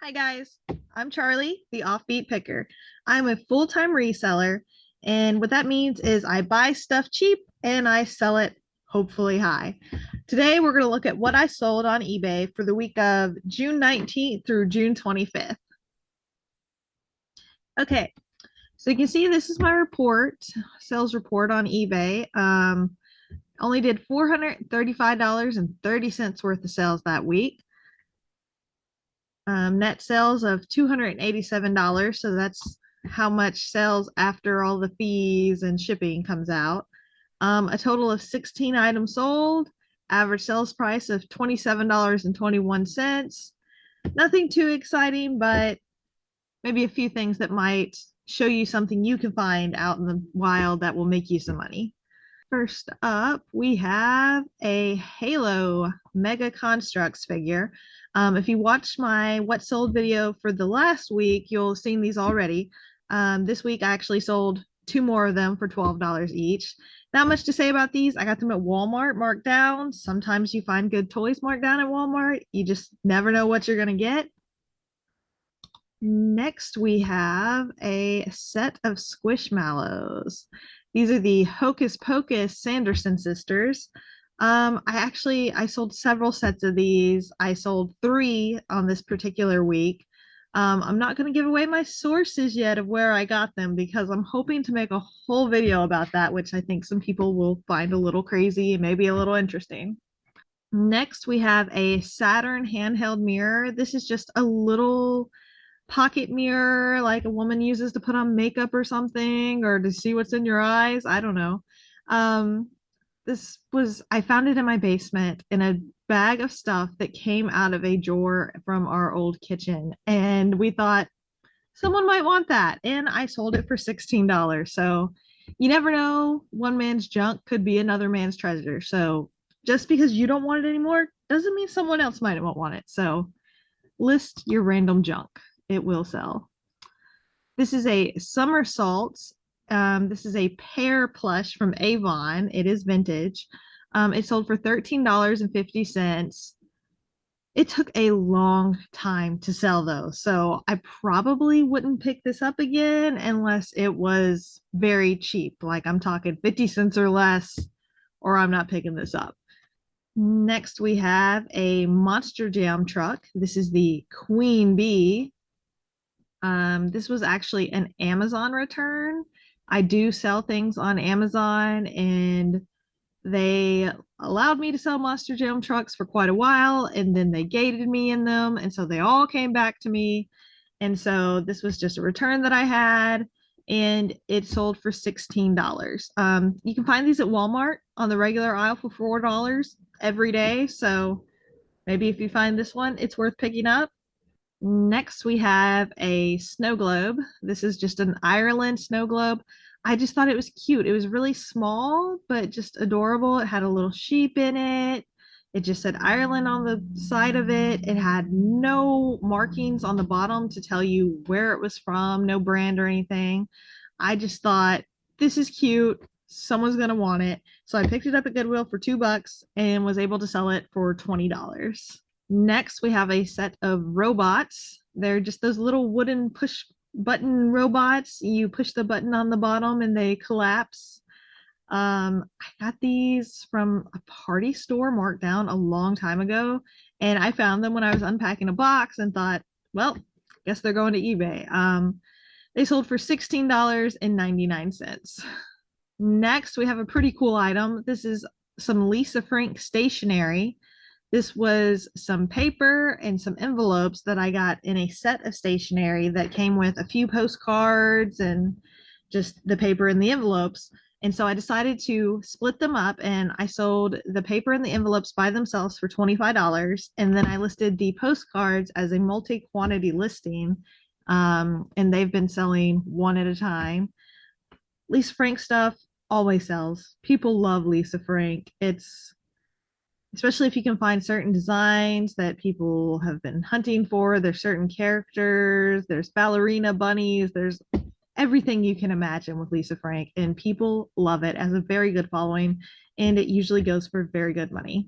Hi guys, I'm Charlie, the Offbeat Picker. I'm a full-time reseller, and what that means is I buy stuff cheap and I sell it hopefully high. Today we're going to look at what I sold on eBay for the week of June 19th through June 25th. Okay, so you can see this is my report, sales report on eBay. Only did $435.30 worth of sales that week. Net sales of $287. So that's how much sales after all the fees and shipping comes out. A total of 16 items sold, average sales price of $27.21. Nothing too exciting, but maybe a few things that might show you something you can find out in the wild that will make you some money. First up, we have a Halo Mega Constructs figure. If you watched my what sold video for the last week, you'll have seen these already. This week I actually sold two more of them for $12 each. Not much to say about these. I got them at Walmart marked down. Sometimes you find good toys marked down at Walmart. You just never know what you're going to get. Next, we have a set of Squishmallows. These are the Hocus Pocus Sanderson sisters. I sold several sets of these. I sold 3 on this particular week. I'm not going to give away my sources yet of where I got them because I'm hoping to make a whole video about that, which I think some people will find a little crazy and maybe a little interesting. Next, we have a Saturn handheld mirror. This is just a little pocket mirror like a woman uses to put on makeup or something, or to see what's in your eyes. I don't know. Um, I found it in my basement in a bag of stuff that came out of a drawer from our old kitchen. And we thought someone might want that. And I sold it for $16. So you never know. One man's junk could be another man's treasure. So just because you don't want it anymore doesn't mean someone else might want it. So list your random junk. It will sell. This is a somersault. This is a Pear Plush from Avon. It is vintage. It sold for $13.50. It took a long time to sell though, so I probably wouldn't pick this up again unless it was very cheap. Like I'm talking 50 cents or less, or I'm not picking this up. Next, we have a Monster Jam truck. This is the Queen Bee. This was actually an Amazon return. I do sell things on Amazon, and they allowed me to sell Monster Jam trucks for quite a while, and then they gated me in them, and so they all came back to me. And so this was just a return that I had, and it sold for $16. You can find these at Walmart on the regular aisle for $4 every day. So maybe if you find this one, it's worth picking up. Next, we have a snow globe. This is just an Ireland snow globe. I just thought it was cute. It was really small, but just adorable. It had a little sheep in it. It just said Ireland on the side of it. It had no markings on the bottom to tell you where it was from, no brand or anything. I just thought, this is cute. Someone's going to want it. So I picked it up at Goodwill for $2 and was able to sell it for $20. Next, we have a set of robots. They're just those little wooden push button robots. You push the button on the bottom and they collapse. I got these from a party store marked down a long time ago, and I found them when I was unpacking a box and thought, well, guess they're going to eBay. They sold for $16.99. Next, we have a pretty cool item. This is some Lisa Frank stationery. This was some paper and some envelopes that I got in a set of stationery that came with a few postcards and just the paper and the envelopes. And so I decided to split them up, and I sold the paper and the envelopes by themselves for $25. And then I listed the postcards as a multi-quantity listing. And they've been selling one at a time. Lisa Frank stuff always sells. People love Lisa Frank. It's especially if you can find certain designs that people have been hunting for. There's certain characters, there's ballerina bunnies, there's everything you can imagine with Lisa Frank, and people love it, as a very good following, and it usually goes for very good money.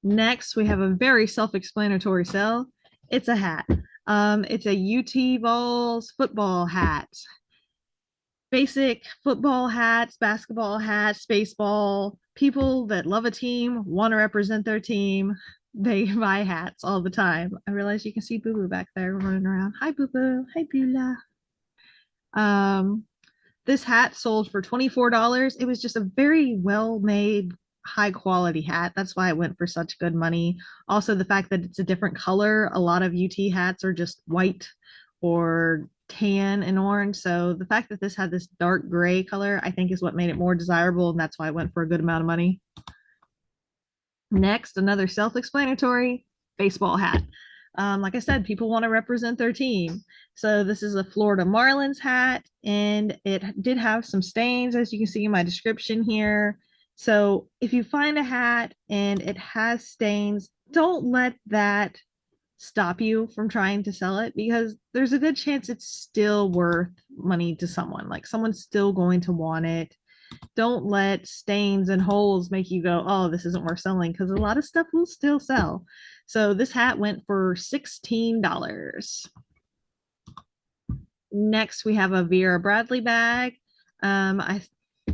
Next, we have a very self-explanatory sale. It's a hat. It's a UT Vols football hat. Basic football hats, basketball hats, baseball. People that love a team, want to represent their team, they buy hats all the time. I realize you can see Boo Boo back there running around. Hi, Boo Boo. Hi, Beulah. Um, this hat sold for $24. It was just a very well made, high quality hat. That's why it went for such good money. Also, the fact that it's a different color. A lot of UT hats are just white or tan and orange. So the fact that this had this dark gray color, I think, is what made it more desirable. And that's why it went for a good amount of money. Next, another self explanatory baseball hat. Like I said, people want to represent their team. So this is a Florida Marlins hat, and it did have some stains, as you can see in my description here. So if you find a hat and it has stains, don't let that stop you from trying to sell it, because there's a good chance it's still worth money to someone. Like, someone's still going to want it. Don't let stains and holes make you go, oh, this isn't worth selling, because a lot of stuff will still sell. So this hat went for $16. Next, we have a Vera Bradley bag. I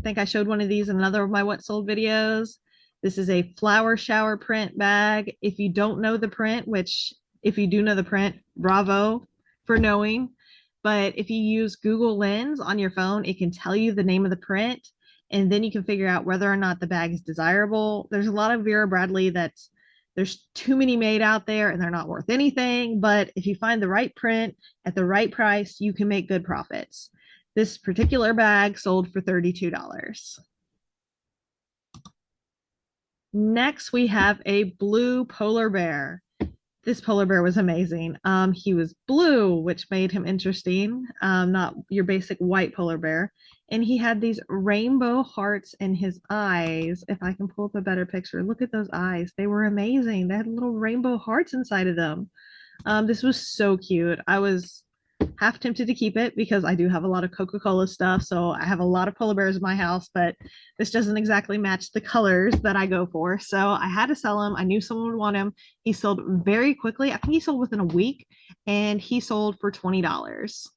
think I showed one of these in another of my What Sold videos. This is a flower shower print bag. If you don't know the print, which if you do know the print, bravo for knowing. But if you use Google Lens on your phone, it can tell you the name of the print, and then you can figure out whether or not the bag is desirable. There's a lot of Vera Bradley that's there's too many made out there and they're not worth anything. But if you find the right print at the right price, you can make good profits. This particular bag sold for $32. Next, we have a blue polar bear. This polar bear was amazing. He was blue, which made him interesting, not your basic white polar bear. And he had these rainbow hearts in his eyes. If I can pull up a better picture, look at those eyes. They were amazing. They had little rainbow hearts inside of them. This was so cute. I was half tempted to keep it because I do have a lot of Coca-Cola stuff. So I have a lot of polar bears in my house, but this doesn't exactly match the colors that I go for. So I had to sell him. I knew someone would want him. He sold very quickly. I think he sold within a week, and he sold for $20.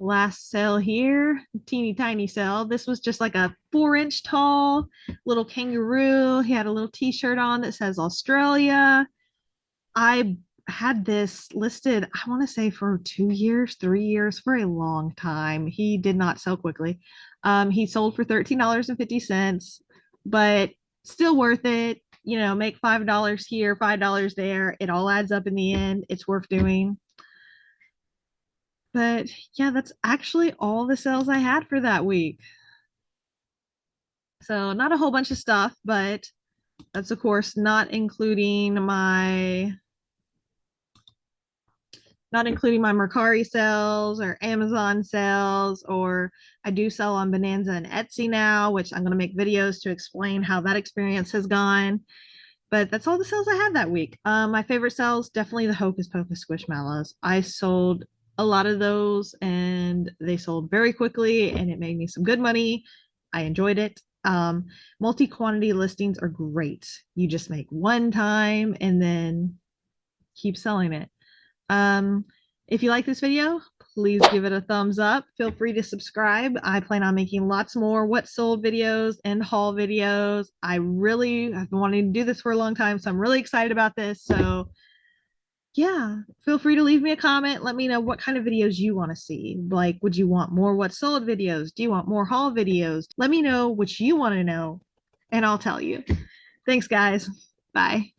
Last sale here, teeny tiny sale. This was just like a 4-inch tall little kangaroo. He had a little t-shirt on that says Australia. I had this listed, I want to say for 2 years, 3 years, for a long time. He did not sell quickly. He sold for $13.50, but still worth it. You know, make $5 here, $5 there. It all adds up in the end. It's worth doing. But yeah, that's actually all the sales I had for that week. So not a whole bunch of stuff, but that's of course not including my Mercari sales or Amazon sales, or I do sell on Bonanza and Etsy now, which I'm going to make videos to explain how that experience has gone. But that's all the sales I had that week. My favorite sales, definitely the Hocus Pocus Squishmallows. I sold a lot of those and they sold very quickly and it made me some good money. I enjoyed it. Multi-quantity listings are great. You just make one time and then keep selling it. If you like this video, please give it a thumbs up. Feel free to subscribe. I plan on making lots more what sold videos and haul videos. I've been wanting to do this for a long time, so I'm really excited about this. So yeah, feel free to leave me a comment. Let me know what kind of videos you want to see. Like, would you want more what sold videos? Do you want more haul videos? Let me know what you want to know and I'll tell you. Thanks, guys. Bye.